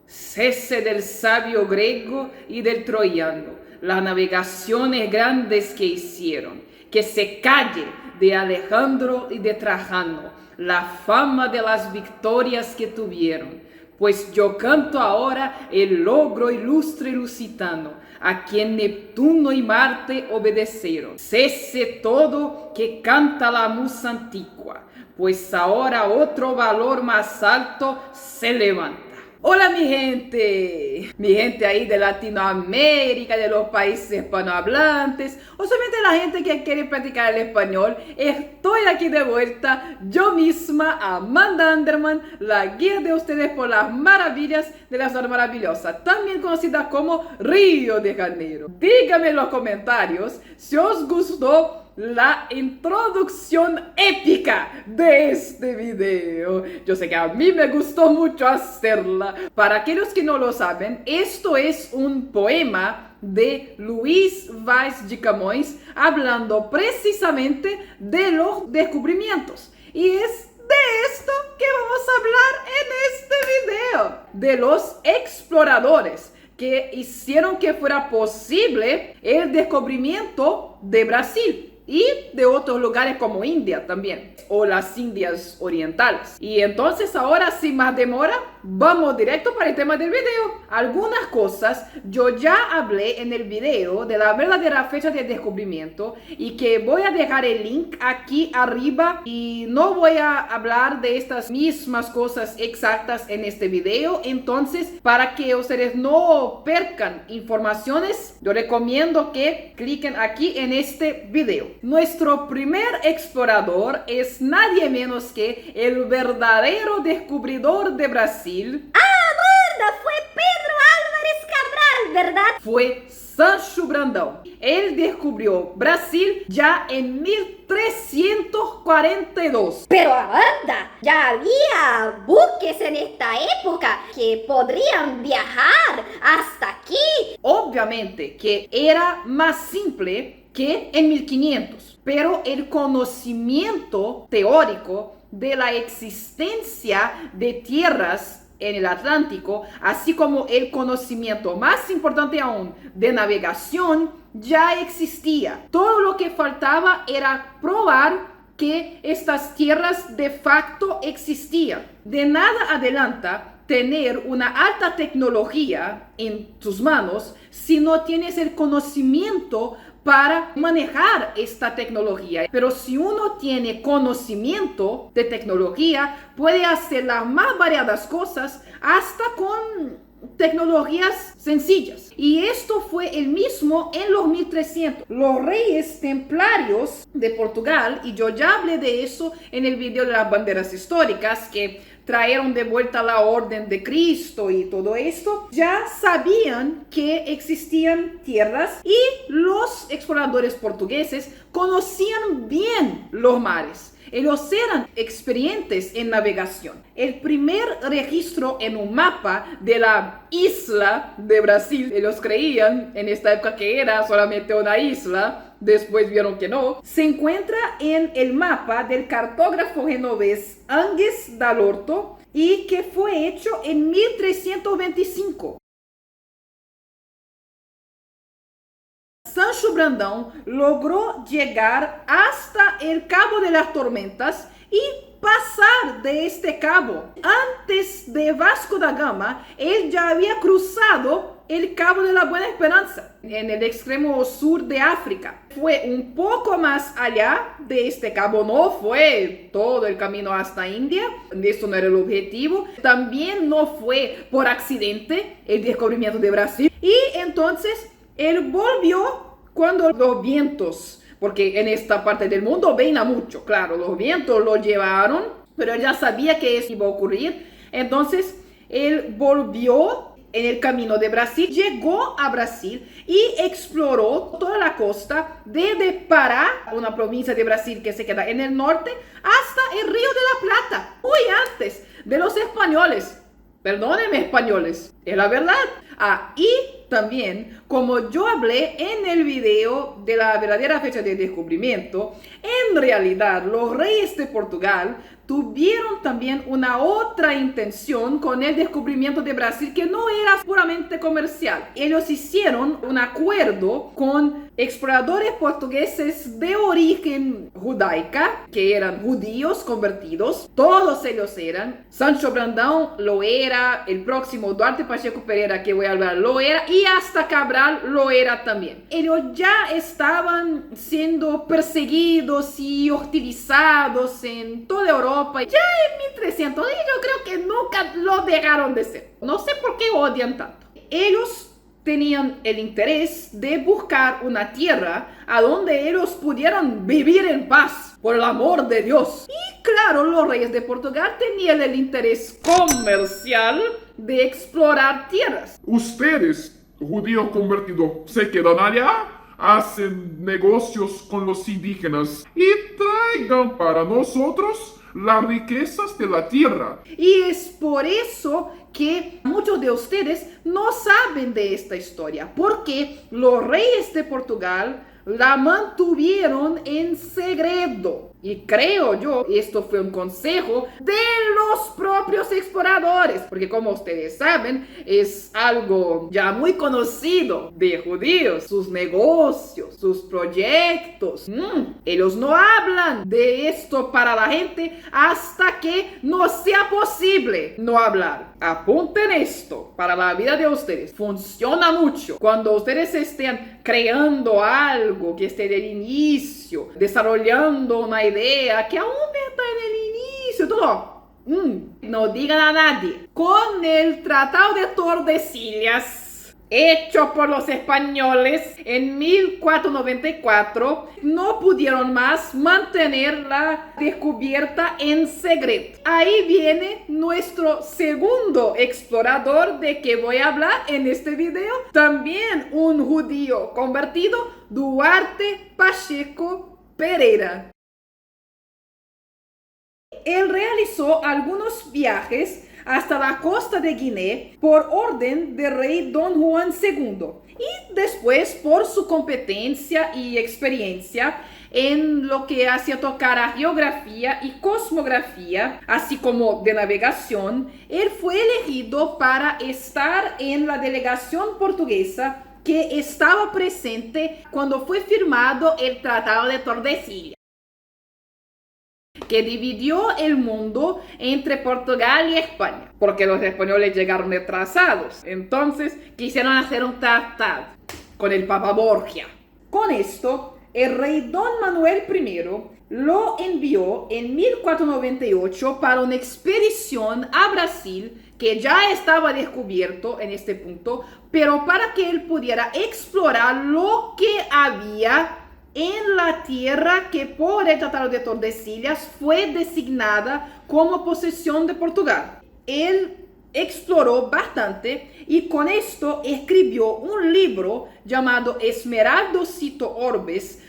Cese del sabio griego y del troyano, las navegaciones grandes que hicieron, que se calle de Alejandro y de Trajano, la fama de las victorias que tuvieron. Pues yo canto ahora el logro ilustre lusitano, a quien Neptuno y Marte obedecieron. Cese todo que canta la musa antigua, pues ahora otro valor más alto se levanta. Hola mi gente ahí de Latinoamérica, de los países hispanohablantes, o solamente la gente que quiere practicar el español. Estoy aquí de vuelta, yo misma, Amanda Anderman, la guía de ustedes por las maravillas de la zona maravillosa, también conocida como Río de Janeiro. Díganme en los comentarios si os gustó la introducción épica de este video. Yo sé que a mí me gustó mucho hacerla. Para aquellos que no lo saben, esto es un poema de Luis Vaz de Camões hablando precisamente de los descubrimientos. Y es de esto que vamos a hablar en este video. De los exploradores que hicieron que fuera posible el descubrimiento de Brasil y de otros lugares como India también, o las Indias orientales. Y entonces ahora, sin más demora, vamos directo para el tema del video. Algunas cosas yo ya hablé en el video de la verdadera fecha de descubrimiento y que voy a dejar el link aquí arriba, y no voy a hablar de estas mismas cosas exactas en este video. Entonces, para que ustedes no percan informaciones, yo recomiendo que cliquen aquí en este video. Nuestro primer explorador es nadie menos que el verdadero descubridor de Brasil. ¡Ah, Amanda! Fue Pedro Álvares Cabral, ¿verdad? Fue Sancho Brandão. Él descubrió Brasil ya en 1342. Pero Amanda, ya había buques en esta época que podrían viajar hasta aquí. Obviamente que era más simple que en 1500, pero el conocimiento teórico de la existencia de tierras en el Atlántico, así como el conocimiento más importante aún de navegación, ya existía. Todo lo que faltaba era probar que estas tierras de facto existían. De nada adelanta tener una alta tecnología en tus manos si no tienes el conocimiento para manejar esta tecnología. Pero si uno tiene conocimiento de tecnología, puede hacer las más variadas cosas, hasta con tecnologías sencillas. Y esto fue el mismo en los 1300. Los reyes templarios de Portugal, y yo ya hablé de eso en el video de las banderas históricas, que trajeron de vuelta la orden de Cristo y todo esto, ya sabían que existían tierras, y los exploradores portugueses conocían bien los mares. Ellos eran experientes en navegación. El primer registro en un mapa de la isla de Brasil, ellos creían en esta época que era solamente una isla, después vieron que no, se encuentra en el mapa del cartógrafo genovés Angues Dalorto, y que fue hecho en 1325. Sancho Brandão logró llegar hasta el Cabo de las Tormentas y pasar de este cabo. Antes de Vasco da Gama, él ya había cruzado el Cabo de la Buena Esperanza en el extremo sur de África. Fue un poco más allá de este cabo, no fue todo el camino hasta India, esto no era el objetivo. También no fue por accidente el descubrimiento de Brasil. Y entonces él volvió cuando los vientos, porque en esta parte del mundo venía mucho, claro, los vientos lo llevaron, pero él ya sabía que eso iba a ocurrir. Entonces él volvió en el camino de Brasil, llegó a Brasil y exploró toda la costa desde Pará, una provincia de Brasil que se queda en el norte, hasta el Río de la Plata, muy antes de los españoles. Perdónenme, españoles, es la verdad. Y también, como yo hablé en el video de la verdadera fecha de descubrimiento, en realidad los reyes de Portugal tuvieron también una otra intención con el descubrimiento de Brasil que no era puramente comercial. Ellos hicieron un acuerdo con exploradores portugueses de origen judaica, que eran judíos convertidos. Todos ellos eran. Sancho Brandão lo era, el próximo Duarte Pacheco Pereira que voy a hablar lo era, y hasta Cabral lo era también. Ellos ya estaban siendo perseguidos y hostilizados en toda Europa. Ya en 1300, y yo creo que nunca lo dejaron de ser. No sé por qué odian tanto. Ellos tenían el interés de buscar una tierra a donde ellos pudieran vivir en paz, por el amor de Dios. Y claro, los reyes de Portugal tenían el interés comercial de explorar tierras. Ustedes, judíos convertidos, se quedan allá, hacen negocios con los indígenas y traigan para nosotros las riquezas de la tierra. Y es por eso que muchos de ustedes no saben de esta historia, porque los reyes de Portugal la mantuvieron en secreto. Y creo yo, esto fue un consejo de los propios exploradores, porque como ustedes saben, es algo ya muy conocido de judíos, sus negocios, sus proyectos. Ellos no hablan de esto para la gente hasta que no sea posible no hablar. Apunten esto para la vida de ustedes. Funciona mucho. Cuando ustedes estén creando algo que esté del inicio, desarrollando una idea que aún está en el inicio, todo. No digan a nadie. Con el Tratado de Tordesillas, hecho por los españoles en 1494, no pudieron más mantener la descubierta en secreto. Ahí viene nuestro segundo explorador de que voy a hablar en este video, también un judío convertido, Duarte Pacheco Pereira. Él realizó algunos viajes hasta la costa de Guinea por orden del rey Don Juan II y después por su competencia y experiencia en lo que hacía tocar a geografía y cosmografía, así como de navegación. Él fue elegido para estar en la delegación portuguesa que estaba presente cuando fue firmado el Tratado de Tordesillas, que dividió el mundo entre Portugal y España, porque los españoles llegaron retrasados. Entonces quisieron hacer un tratado con el Papa Borgia. Con esto, el rey Don Manuel I lo envió en 1498 para una expedición a Brasil, que ya estaba descubierto en este punto, pero para que él pudiera explorar lo que había en la tierra que por el Tratado de Tordesillas fue designada como posesión de Portugal. Él exploró bastante y con esto escribió un libro llamado Esmeraldo Cito Orbes.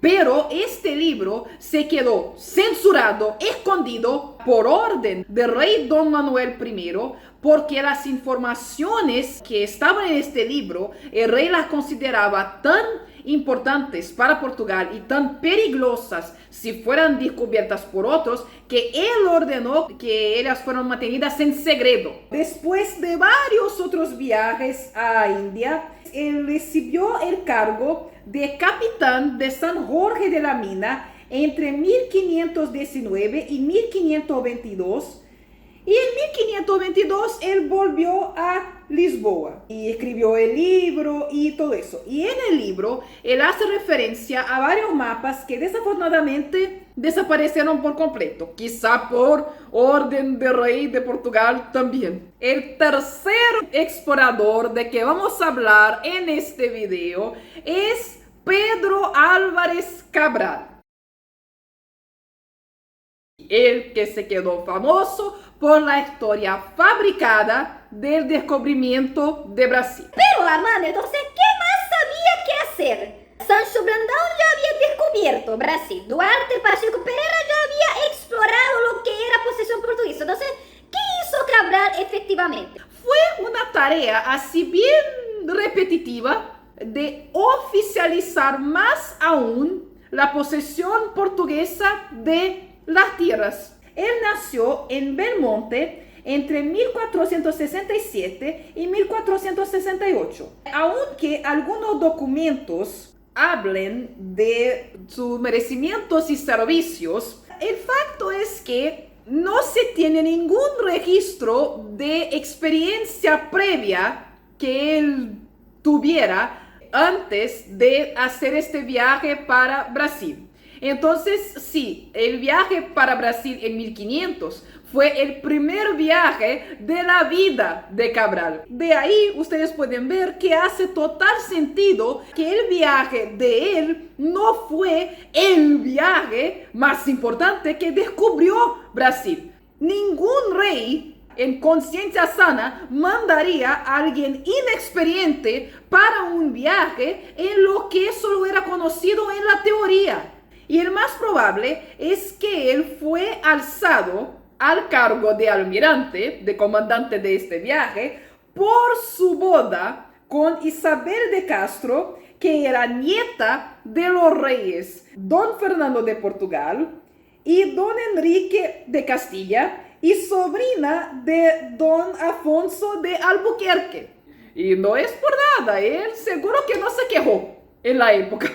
Pero este libro se quedó censurado, escondido por orden del rey Don Manuel I, porque las informaciones que estaban en este libro, el rey las consideraba tan importantes para Portugal y tan peligrosas si fueran descubiertas por otros, que él ordenó que ellas fueran mantenidas en secreto. Después de varios otros viajes a India, él recibió el cargo de capitán de San Jorge de la Mina entre 1519 y 1522. Y en 1522 él volvió a Lisboa y escribió el libro y todo eso. Y en el libro él hace referencia a varios mapas que desafortunadamente desaparecieron por completo, quizá por orden del rey de Portugal también. El tercer explorador de que vamos a hablar en este video es Pedro Álvares Cabral, el que se quedó famoso por la historia fabricada del descubrimiento de Brasil. Pero Armando, entonces, ¿qué más sabía que hacer? Sancho Brandão ya había descubierto Brasil. Duarte Pacheco Pereira ya había explorado lo que era posesión portuguesa. Entonces, ¿qué hizo Cabral efectivamente? Fue una tarea así bien repetitiva de oficializar más aún la posesión portuguesa de las tierras. Él nació en Belmonte entre 1467 y 1468. Aunque algunos documentos hablen de sus merecimientos y servicios, el facto es que no se tiene ningún registro de experiencia previa que él tuviera antes de hacer este viaje para Brasil. Entonces, sí, el viaje para Brasil en 1500 fue el primer viaje de la vida de Cabral. De ahí ustedes pueden ver que hace total sentido que el viaje de él no fue el viaje más importante que descubrió Brasil. Ningún rey en conciencia sana mandaría a alguien inexperiente para un viaje en lo que solo era conocido en la teoría. Y el más probable es que él fue alzado al cargo de almirante, de comandante de este viaje, por su boda con Isabel de Castro, que era nieta de los reyes Don Fernando de Portugal y Don Enrique de Castilla y sobrina de Don Afonso de Albuquerque. Y no es por nada, él seguro que no se quejó en la época.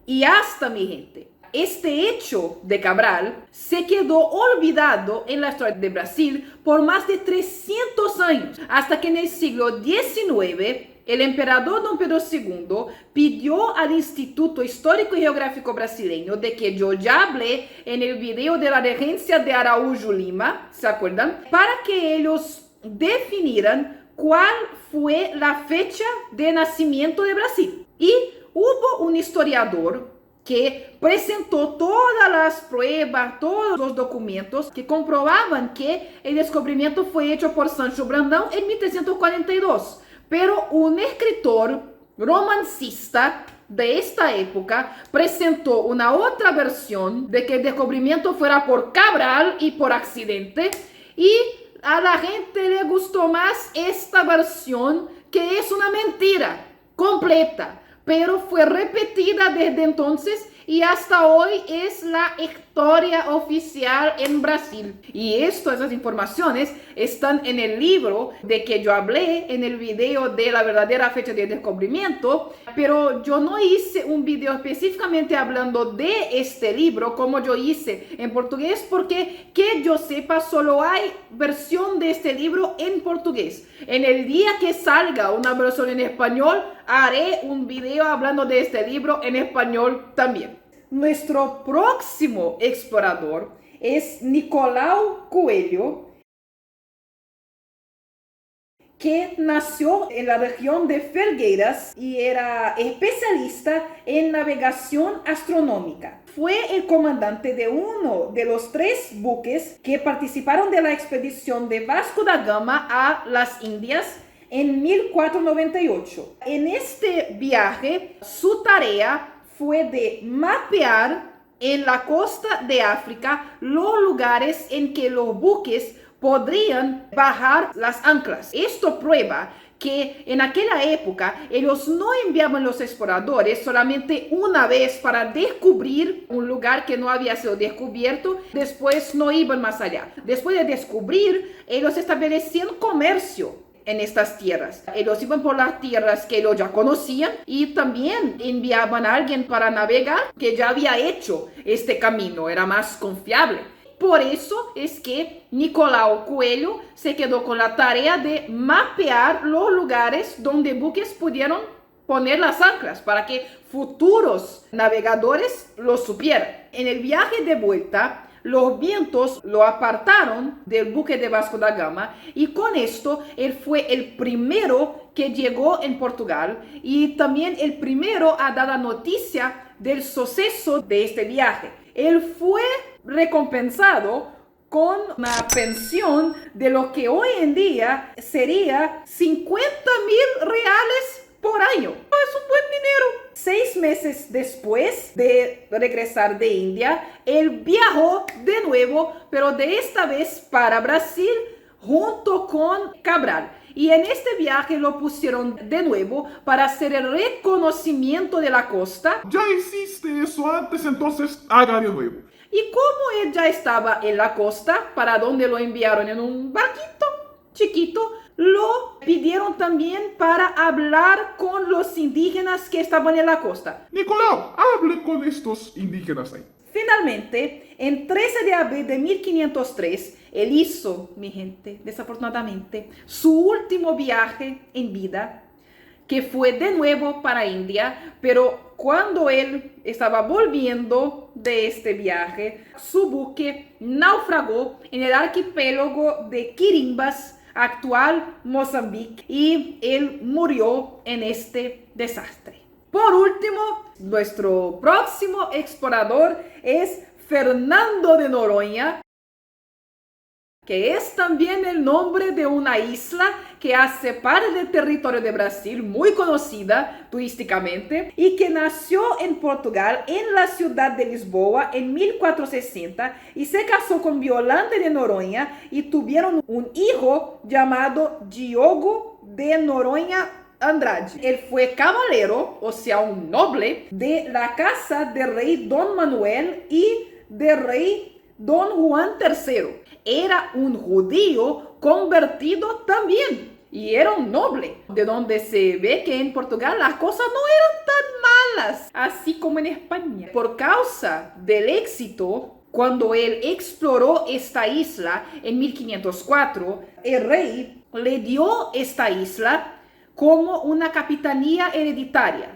Y hasta, mi gente, este hecho de Cabral se quedó olvidado en la historia de Brasil por más de 300 años, hasta que en el siglo XIX el emperador Don Pedro II pidió al Instituto Histórico y Geográfico Brasileño, de que yo ya hablé en el video de la regencia de Araújo Lima, ¿se acuerdan? Para que ellos definieran cuál fue la fecha de nacimiento de Brasil. Y hubo un historiador que presentó todas las pruebas, todos los documentos que comprobaban que el descubrimiento fue hecho por Sancho Brandão en 1342. Pero un escritor romancista de esta época presentó una otra versión de que el descubrimiento fuera por Cabral y por accidente, y a la gente le gustó más esta versión, que es una mentira completa, pero fue repetida desde entonces y hasta hoy es la historia oficial en Brasil. Y estas informaciones están en el libro de que yo hablé en el video de la verdadera fecha de descubrimiento, pero yo no hice un video específicamente hablando de este libro como yo hice en portugués, porque que yo sepa solo hay versión de este libro en portugués. En el día que salga una versión en español, haré un video hablando de este libro en español también. Nuestro próximo explorador es Nicolau Coelho, que nació en la región de Felgueiras y era especialista en navegación astronómica. Fue el comandante de uno de los 3 buques que participaron de la expedición de Vasco da Gama a las Indias en 1498. En este viaje, su tarea fue de mapear en la costa de África los lugares en que los buques podrían bajar las anclas. Esto prueba que en aquella época ellos no enviaban los exploradores solamente una vez para descubrir un lugar que no había sido descubierto, después no iban más allá. Después de descubrir, ellos establecían comercio en estas tierras. Ellos iban por las tierras que ellos ya conocían y también enviaban a alguien para navegar que ya había hecho este camino, era más confiable. Por eso es que Nicolau Coelho se quedó con la tarea de mapear los lugares donde buques pudieron poner las anclas para que futuros navegadores lo supieran. En el viaje de vuelta, los vientos lo apartaron del buque de Vasco da Gama y con esto él fue el primero que llegó en Portugal y también el primero a dar la noticia del suceso de este viaje. Él fue recompensado con una pensión de lo que hoy en día sería 50,000 reales por año. Es un buen dinero. 6 meses después de regresar de India, él viajó de nuevo, pero de esta vez para Brasil junto con Cabral. Y en este viaje lo pusieron de nuevo para hacer el reconocimiento de la costa. Ya hiciste eso antes, entonces haga de nuevo. Y como él ya estaba en la costa, para donde lo enviaron en un barquito chiquito, lo pidieron también para hablar con los indígenas que estaban en la costa. Nicolau, hable con estos indígenas ahí. Finalmente, en 13 de abril de 1503, él hizo, mi gente, desafortunadamente, su último viaje en vida, que fue de nuevo para India, pero cuando él estaba volviendo de este viaje, su buque naufragó en el archipiélago de Quirimbas, actual Mozambique, y él murió en este desastre. Por último, nuestro próximo explorador es Fernando de Noronha, que es también el nombre de una isla que hace parte del territorio de Brasil, muy conocida turísticamente, y que nació en Portugal, en la ciudad de Lisboa, en 1460, y se casó con Violante de Noronha, y tuvieron un hijo llamado Diogo de Noronha Andrade. Él fue caballero, o sea, un noble, de la casa del rey Don Manuel y del rey Don Juan III. Era un judío convertido también y era un noble, de donde se ve que en Portugal las cosas no eran tan malas, así como en España. Por causa del éxito, cuando él exploró esta isla en 1504, el rey le dio esta isla como una capitanía hereditaria.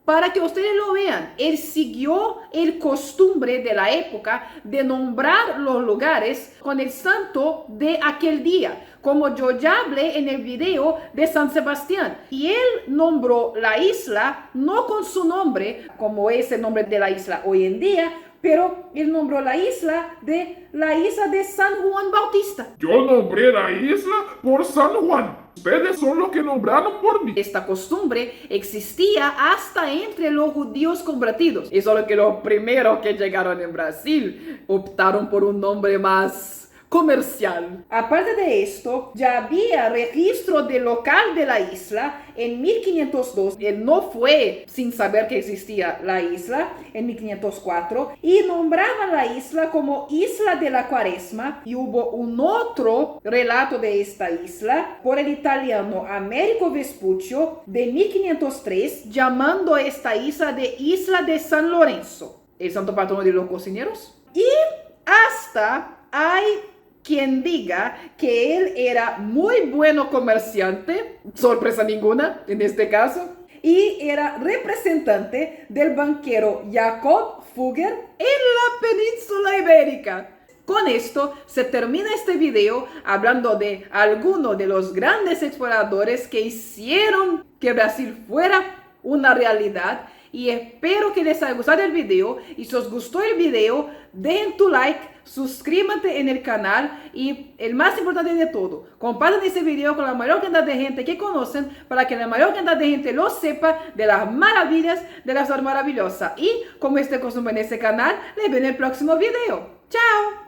Para que ustedes lo vean, él siguió el costumbre de la época de nombrar los lugares con el santo de aquel día, como yo ya hablé en el video de San Sebastián. Y él nombró la isla no con su nombre, como es el nombre de la isla hoy en día, pero él nombró la isla de San Juan Bautista. Yo nombré la isla por San Juan. Ustedes son los que nombraron por mí. Esta costumbre existía hasta entre los judíos convertidos. Y solo que los primeros que llegaron en Brasil optaron por un nombre más comercial. Aparte de esto, ya había registro del local de la isla en 1502. Él no fue sin saber que existía la isla en 1504 y nombraban la isla como Isla de la Cuaresma. Y hubo un otro relato de esta isla por el italiano Americo Vespuccio de 1503, llamando a esta isla de Isla de San Lorenzo, el santo patrono de los cocineros. Y hasta hay quien diga que él era muy bueno comerciante, sorpresa ninguna en este caso, y era representante del banquero Jacob Fugger en la península ibérica. Con esto se termina este video hablando de algunos de los grandes exploradores que hicieron que Brasil fuera una realidad. Y espero que les haya gustado el video. Y si os gustó el video, dejen tu like, suscríbete en el canal. Y el más importante de todo, compartan este video con la mayor cantidad de gente que conocen, para que la mayor cantidad de gente lo sepa de las maravillas de la ciudad maravillosa. Y como es de costumbre en este canal, les veo en el próximo video. ¡Chao!